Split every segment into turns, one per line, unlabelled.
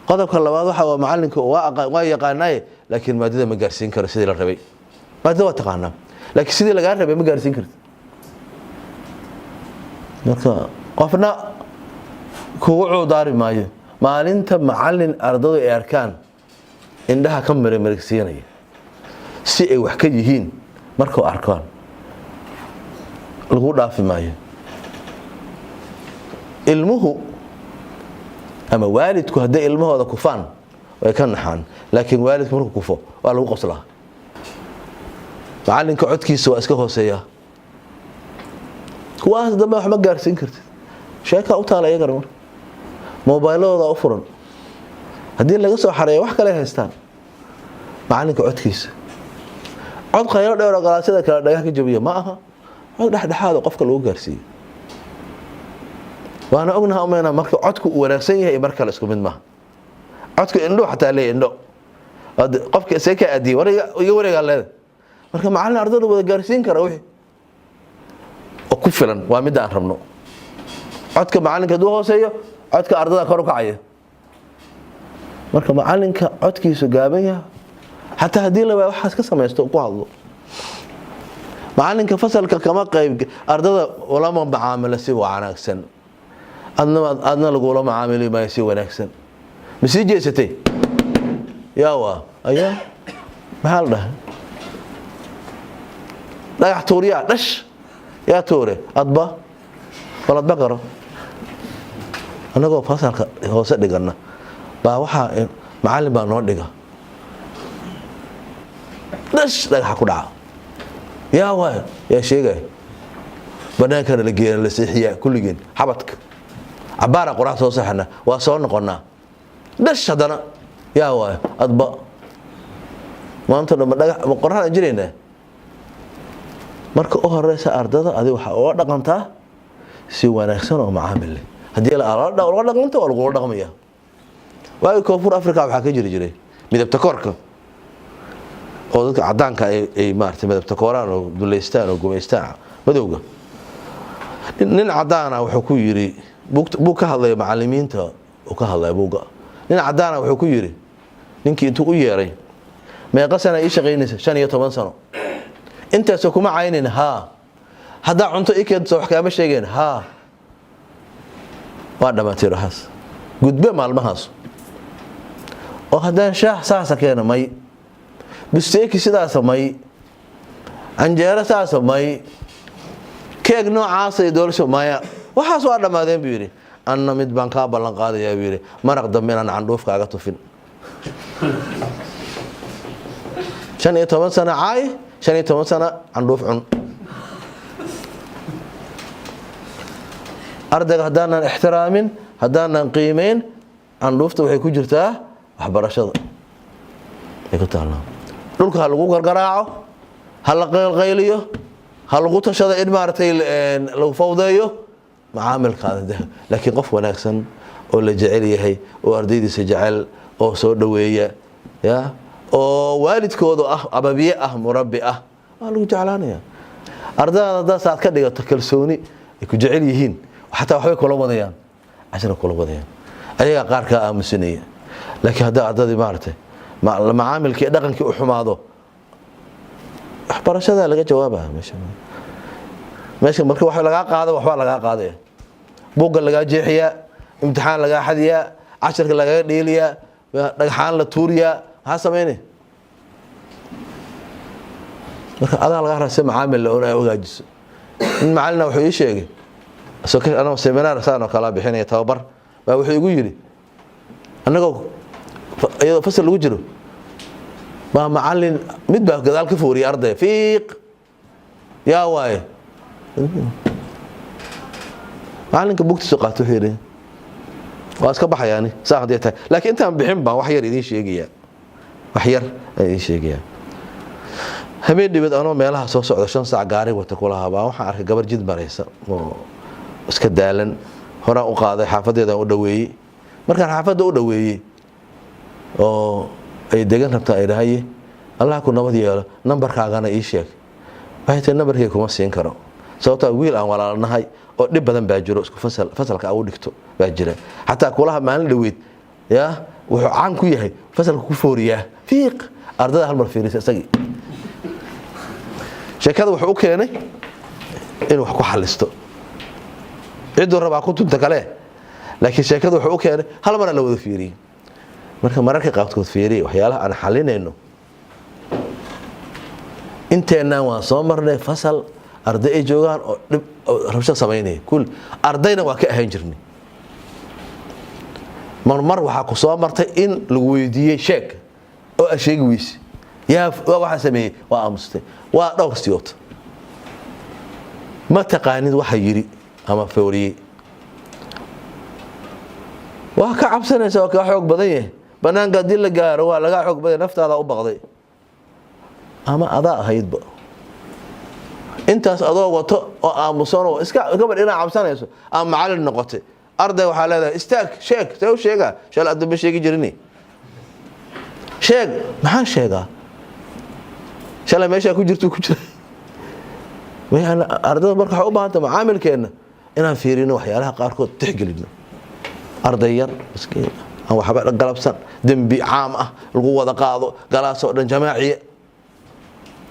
qodobka labaad waxa waa macallinka waa yaqaanay laakiin maadada ma gaarsiin karo sidii la rabay maadada waa taqaanaa laakiin sidii laga rabay ma gaarsiin karto marka qofna kugu cuudaari maayo maalinta macallin ardaydu ay arkaan indhaha ka maragsiinaya si ay wax ka yihiin markuu arkaan lagu dhaafi maayo ilmuhu ama waalidku haday ilmahooda kufaan way ka naxaan laakiin waalidku markuu kufo waa lagu qoslaa macallinka codkiisa waa iska hooseeyaa kuwaas dambe wax ma gaarsiin kartid sheeka u taala iyaga mar mobilooda u furan hadii laga soo xareeyo wax kale haystaan macallinka codkiisa cod khayr dheer oo galaasada kala dhagax ka jabiyo ma aha cod dhexdhexaad qofka lagu gaarsiiyo waana ognahay umayna marka codku uu wanaagsan yahay marka la isku mid ma codku indho xataa leeyahay indho qofka seeka adii wareega leedahay marka macallin ardaydu wada gaarsiin kara wixii oo ku filan waa mid aan rabno codka macallinka duu hooseeyo codka ardayda kor u kacaya marka macallinka codkiisu gaaban yahay حتى هدي له waxaas ka sameesto ku hadlo macallinka fasalka kama qayb ardada wala ma macaamilo si wanaagsan adna lagu wala macaamilo ma si wanaagsan misi jeesatay yawa aya mahal dhagax tuuriya dhash ya tuure adba wala baqaro anagoo fasalka hoose dhigana baa waxa macallin baa noo dhiga dash dhagax ku dhaca yaa waa yaa sheegay banaanka la geeyay la siixiya kulligeen xabadka abaara qurax soo saxna waa soo noqonaa dash hadana yaa waa adba maanta dhama dhagax qoraxda jireenaa marka oo horeysa ardada adiga waxa oo dhaqantaa si wanaagsan oo macaamil hadii la dhaqanto oo lagu dhaqmaya waa koonfur Afrika waxa ka jiray midabta korka oo dadka cadaanka ay maartay midabta kooraan oo duleystaan oo gumeystaan madowga nin cadaana wuxuu ku yiri buu ka hadlay macallimiinta oo ka hadlay buuga nin cadaana wuxuu ku yiri ninkii intuu u yeeray meeqa sana ay shaqeynaysa 15 sano inta soo kuma caynina ha hada cunto ikeenso wax kaama sheegeen ha waa dhamaatay raxas gudbe maalmahaas oo hadaan shaah saasa keena may bisteeki sidaas may anjeera saas may keeg noocaas ay doolsho maya waxaas waa dhamaadeen buu yiri anna mid baan ka ballan qaadayaa buu yiri maraq dambe inaan candhuuf kaaga tufin 15 sano caay 15 sano candhuuf cun ardayga hadaan ixtiraamin hadaan qiimeyn candhuufta waxay ku jirtaa waxbarashada ay ku taala dhulka lagu gargaraaco hal qayliyo hal lagu tashado in maartay lagu fawdeeyo macaamilkaada laakiin qof wanaagsan oo la jecel yahay oo ardaydiisa jecel oo soo dhaweeya ya oo waalidkooda ababiye murabbi waa lagu jeclaanaya ardayda saad ka dhigato kalsooni ay ku jecel yihiin xataa waxay kula wadayaan ashara kula wadayaan ayaga qaar ka aamusinaya laakiin hada ardayda maartay macaamilkii dhaqankii u xumaado waxbarashada laga jawaabaa meesha markii wax laga qaado waxba laga qaaday buugga laga jeexiya imtixaan laga xadiya casharka laga dheeliya dhagaxaan la tuuriya waxa sameeyay marka adaa laga raasay macaamil la ogaajiso in macallina wuxuu ii sheegay ana seminar saano kala bixinay tababar baa wuxuu igu yiri anagoo ayado fasal lagu jiro ma macallin mid baa gadaal ka fooriyay arday fiiq yaa waay macallinka bugtiisa qaato xiriir waa iska baxayaani saaqdeeta laakiin intaan bixin baa wax yar idin sheegaya wax yar ay sheegaya habeen dibad anoo meelaha soo socdo 5 saac gaari wata kulaha baa waxaan arkay gabar jid maraysa oo iska daalan hore u qaaday xaafadeeda u dhaweeyay markaan xaafada u dhaweeyay oo ay degan rabtaa ay rahay Allah ku nabad yeelo nambarkaagana ii sheeg waxay tahay nambarkay kuma siin karo sababta wiil aan walaalnahay oo dib badan baa jiro isku fasalka uu dhigto baa jira hatta kulaha maalin dhaweed ya wuxuu caan ku yahay fasalka ku fooriyaa fiiq ardada hal mar fiirisa isagii sheekada wuxuu u keenay inuu wax ku xalisto ciduu rabaa ku tunta kale laakiin sheekada wuxuu u keenay hal mar la wada fiiriyay marka mararka qaabkood fiiriyay waxyaalaha aan xalinayno inteena waan soo marnay fasal arday ay joogaan oo rabsho sameynay kul ardayna waa ka ahaan jirnay mar waxa ku soo martay in lagu weydiiyay sheeg oo asheegi weys yaa waxa sameeyay waa amustay waa dhowr siyoot ma taqaanid waxa yiri ama fooriyay waa ka cabsanaysa oo ka xoog badan yahay banaanka dil la gaaro waa laga xoog badan naftaada u baqday ama adaa ahaydba intaas adoo wato oo aamusan oo iska gabadh ina cabsanayso ama macallin noqotay arday waxa leedahay istaag sheeg soo sheega shal adaba sheegi jirini sheeg maxaan sheegaa shalay meesha ku jirto ku jira waxaan ardayda marka waxa u baahan tahay macaamilkeena inaan fiirino waxyaalaha qaar kood tixgelino arday yar miskiin aan waxba galabsan dambi caam ah lagu wada qaado galaas oo dhan jamaaciye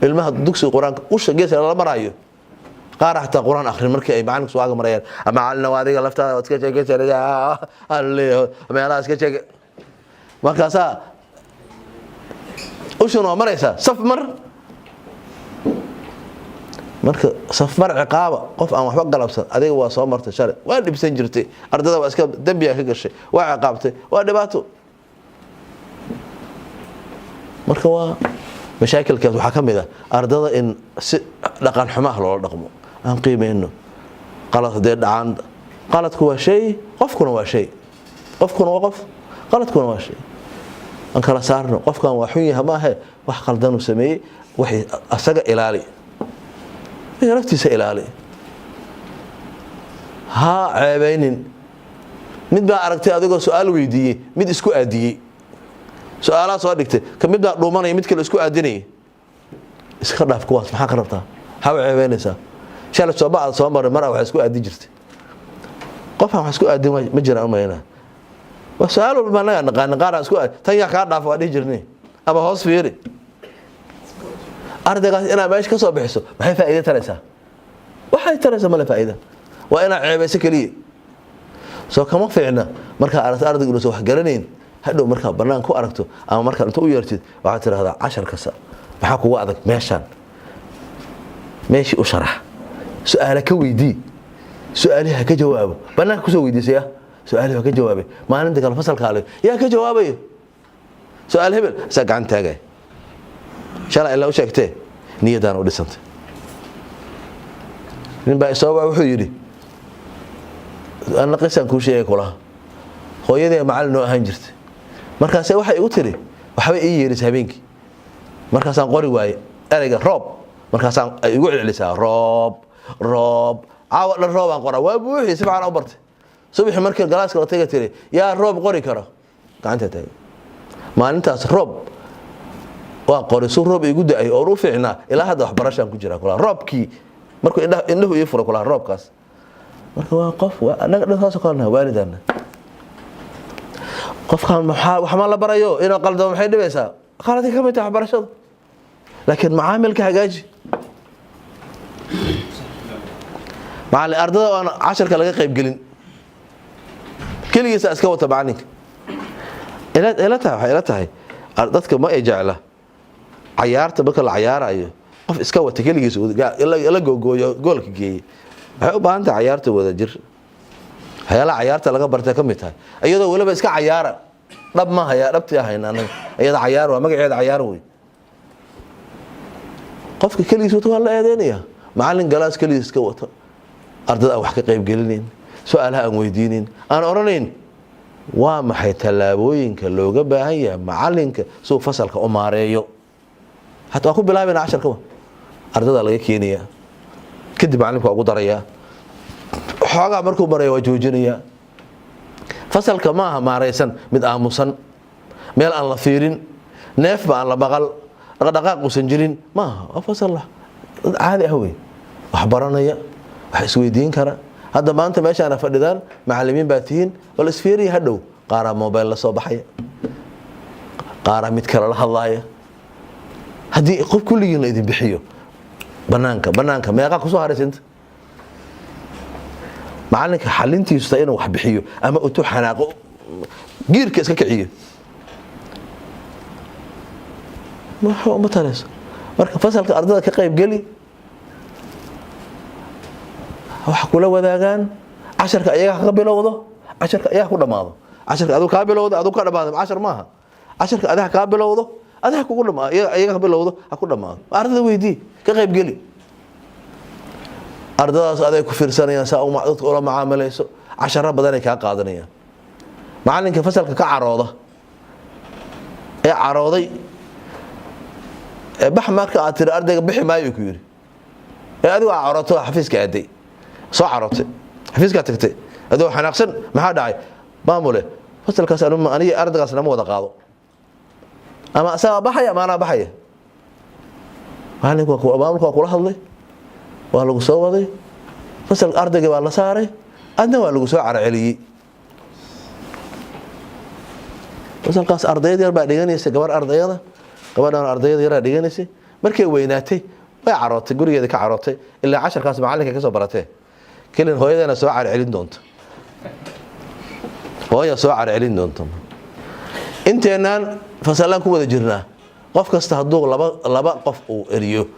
ilmaha dugsiga quraanka u shaqeeyay la marayo qaar xataa quraan akhrin markii ay macalinku soo marayaan ama macalina waadiga laftaada iska sheegaysaa alle meelaha iska sheeg markaasa u soo maraysa saf marka saf mar ciqaaba qof aan waxba galabsan adiga waa soo martay shalay waa dhibsan jirtay ardada waa iska dambi ka gashay waa ciqaabtay waa dhibaato marka waa mashaakilkaas waxa kamid ah ardada in si dhaqan xumaah loo dhaqmo aan qiimeeyno qalad hadee dhacaan qaladku waa shay qofkuna waa shay qofkuna waa qof qaladkuna waa shay aan kala saarno qofkan waa xun yahay ma aha wax qaldan uu sameeyay wixii asaga ilaali naftiisa ilaali ha ceebeynin mid baa aragtay adigoo su'aal weydiiyay mid isku aadiyay su'aalaha soo dhigtay ka mid baa dhuumanay mid kale isku aadinay iska dhaaf kuwaas maxaa ka rabtaa ha ceebeynaysaa shalay soo baad soo maray mar wax isku aadi jirtay qof aan wax isku aadin ma jiraan umayna waa su'aal walba naga naqaan qaar isku aad tan yaa ka dhaaf waa dhig jirnay ama hoos fiiri ardaygaas ina meesh ka soo bixiso maxay faa'iido taraysaa waxay taraysaa ma la faa'iido waa ina ceebayso kaliya soo kama fiicna marka ardaygu soo wax garaneen hadhow marka banaan ku aragto ama marka inta u yeertid waxa tiraahdaa 10 kasta waxa kugu adag meeshan meeshi u sharax su'aalo ka weydii su'aalaha ka jawaabo banaan ku soo weydiisaya su'aalaha ka jawaabay maalinta kala fasalka hale yaa ka jawaabay su'aal hebel sa gacan taagay shalay ilaa u sheegtay niyadaan u dhisantay nin baa soo wuxuu yiri ana qisan ku sheegay kula hooyadii macallin oo ahaan jirtay markaas waxay igu tiri waxba ii yeeris habeenkii markaas aan qori waayay erayga roob markaas aan igu celcelisaa roob caawa dhan roob aan qora waa buuxii si fiican u bartay subax markii galaaska la tagay tiri yaa roob qori karo gacanta taagay maalintaas roob waa qori soo roob igu daay oo u fiicnaa ilaa hadda wax barashaan ku jira kula roobkii markuu indhahu ii furo kula roobkaas marka waa qof anaga dhasaas qalna waalidana qofkan waxa ma la barayo inuu qaldo maxay dhibaysaa qaladii kamid tahay barashada laakiin macaamilka hagaaji macallin ardada aan 10 laga qayb gelin kaligiisa iska wata macalinka ila tahay dadka ma ay jecla ciyaarta marka la ciyaarayo qof iska wata kaligiisa ila googooyo goolka geeyay waxay u baahan tahay ciyaarta wada jir hayla ciyaarta laga bartay kamid tahay iyadoo waliba iska ciyaara dhab ma haya dhabti ahayna anaga iyada ciyaar waa magaceeda ciyaar way qofka kaligiisa wata la eedeynaya macallin galaas kaligiisa iska wata ardada wax ka qayb gelinin su'aalaha aan weydiinin aan oranayn waa maxay talaabooyinka looga baahan yahay macallinka soo fasalka u maareeyo hatta ku bilaabina 10 ka ardada laga keenaya kadib macalinku ugu daraya xoogaa markuu marayo waa joojinaya fasalka ma aha maareysan mid aamusan meel aan la fiirin neef ba aan la baqal dhaqdhaqaaq uusan jirin ma aha fasal caadi ah way wax baranaya wax isweydiin kara hadda maanta meesha ana fadhidaan macallimiin baa tihiin wal isfiiriya hadhow qaara mobile la soo baxaya qaara mid kale la hadlaaya haddii qof kulligiin la idin bixiyo banaanka meeqa ku soo haraysinta macalinka xalintiisa inuu wax bixiyo ama uu xanaaqo giirka iska kiciyo ma talayso marka fasalka ardada ka qayb gali wax kula wadaagaan casharka ayaga ka bilowdo casharka ayaga ku dhamaado casharka aduu ka bilowdo aduu ka dhamaado cashar maaha casharka adiga ka bilowdo adiga kugu dhamaado ayaga ka bilowdo ha ku dhamaado ardada weydii ka qayb gali ardadaas aday ku fiirsanayaan saa dadka ula macaamilayso casharo badan ay ka qaadanayaan macalinka fasalka ka carooda ee carooday bax marka aad tiri ardayga bixi maayo ku yiri adigu carooto xafiiska aaday soo carootay xafiiska tagtay adoo xanaaqsan maxaa dhacay maamule fasalkaas aniga ardaygaas lama wada qaado ama asaga baxaya ama ana baxaya maamulku waa kula hadlay waa lagu soo waday fasal ardayga waa la saaray adna waa lagu soo carceliyay fasalkaas ardayda yar baa dhiganaysa gabadhan ardayda yar dhiganaysa markay weynaatay way carootay gurigeeda ka carootay ilaa casharkaas macalinka ka soo baratay kaliin hooyadeena soo carcelin doonto hooyo soo carcelin doonto inteenan fasalan ku wada jirnaa qof kasta haduu laba qof uu eriyo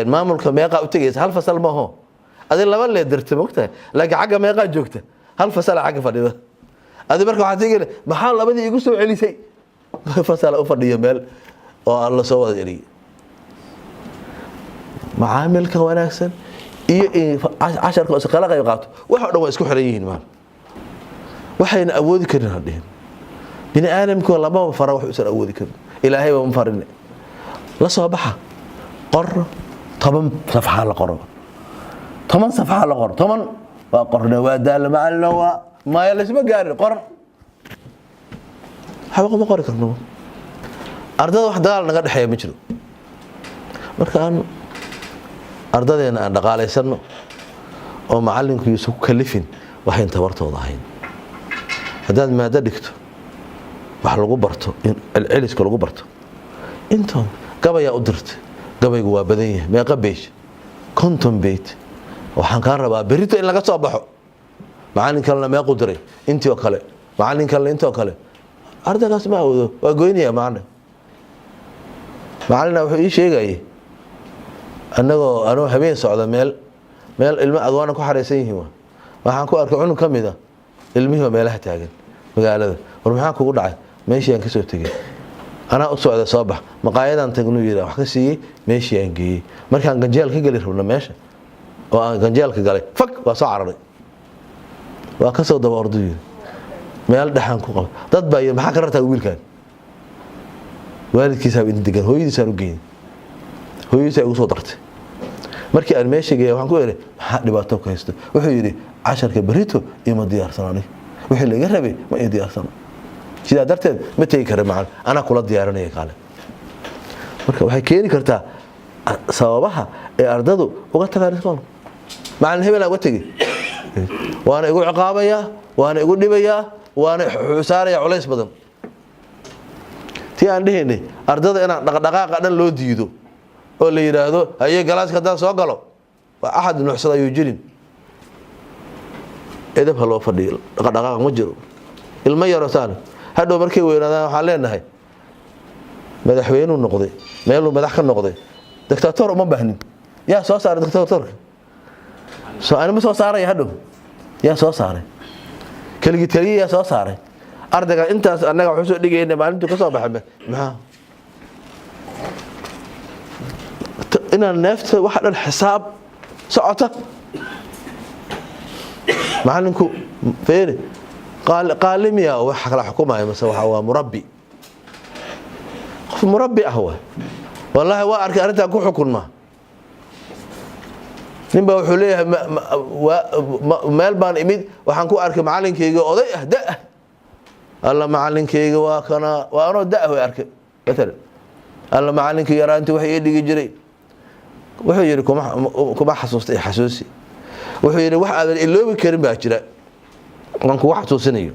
maamulka meeqa u tagaysa hal fasal ma ho adii laba leedartay mogtahay laakiin xagga meeqa joogta hal fasal xagga fadhida adii marka waxa tigay maxaa labadii igu soo celisay fasal u fadhiyo meel oo alla soo wada eriyo macaamilka wanaagsan iyo casharka oo kala qayb qaato waxa dhan waa isku xiran yihiin maan waxayna awoodi karin hadheen bini aadamku laba fara wax u awoodi karin ilaahay waa farin la soo baxa qor 10 صفحه la qoro 10 صفحه la qoro 10 waa qorna waa daal macalina waa ma yeelasma gaarin qor xaqiiqo ma qori karno ardada wax dagaal naga dhaxeeyo ma jiro marka aan ardadeena aan dhaqaaleysano oo macalinku isu kalifin waxay tabartooda ahayn hadaad maada dhigto wax lagu barto in celiska lagu barto inta gabaya u dirtay gabaygu waa badan yahay meeqa beesh konton beet waxaan ka rabaa berito in laga soo baxo macalinka la meeq u diray intii oo kale macalinka la intii oo kale ardaygaas ma awoodo waa goynaya macalina wuxuu ii sheegay anoo habeen socda meel ilmo adwaana ku xareysan yihiin waxaan ku arkay cunug kamid ah ilmihiiba meelaha taagan magaalada war maxaa kugu dhacay meeshii aan ka soo tagay أنا أسوأ صباح مقايدة تقولوا يلا وحكسي ماشي أنجي ما كان جنجال كجلي ربنا ماشي وجنجال كجلي فك وصعرني وكسر دبار ضيق ما يلد حن كوقف تطبع ما حكرت أقول كان والد كيساب أنت كان هو يسألوا جين هو يسألوا صدرت مركي أنا ماشي جاي وحن كويري حد باتوك هيستو وحيري 10 كبريتو يما ديار صناني وحيل جربي ما يديار صناني sida darteed ma tagi karo macaan ana kula diyaarinaya kale marka waxay keeni kartaa sababaha ee ardadu uga tagaaraysan macaan hebel uga tagi waana igu ciqaabaya waana igu dhibaya waana xusaaraya culays badan tii aan dhihinay ardada inaan dhaqdhaqaaqa dhan loo diido oo la yiraahdo haye galaaska hadaan soo galo waa ahad nuuxsada ayuu jirin edab loo fadhiyo dhaqdhaqaaq ma jiro ilma yaro saan hadhow markay weynaadaan waxa leenahay madaxweynuhu noqday meeluu madax ka noqday dictator uma baahnin yaa soo saaray dictatorka soo aan ma soo saaray hadhow yaa soo saaray kaligi taliye yaa soo saaray ardayga intaas anaga wuxuu soo dhigaynaa maalintii ka soo baxay maxaa inaan neefta waxa dhan xisaab socota macalinku feeri قال يا وحق الحكومة مثلا هو مربي مربي هو والله وارك أنت أكون حكومة نبى وحوليه مالبان إميد وحنكو أرك معلن كيجي أضيء أهدأ الله معلن كيجي وأنا أدأ هو أرك مثلا الله معلن كي يرى أنت وحي يدي يجري وحي يجري كم حسوسي وحي يجري واحد اللي هو بيكرم بأجراء وانكو واحد توسنيه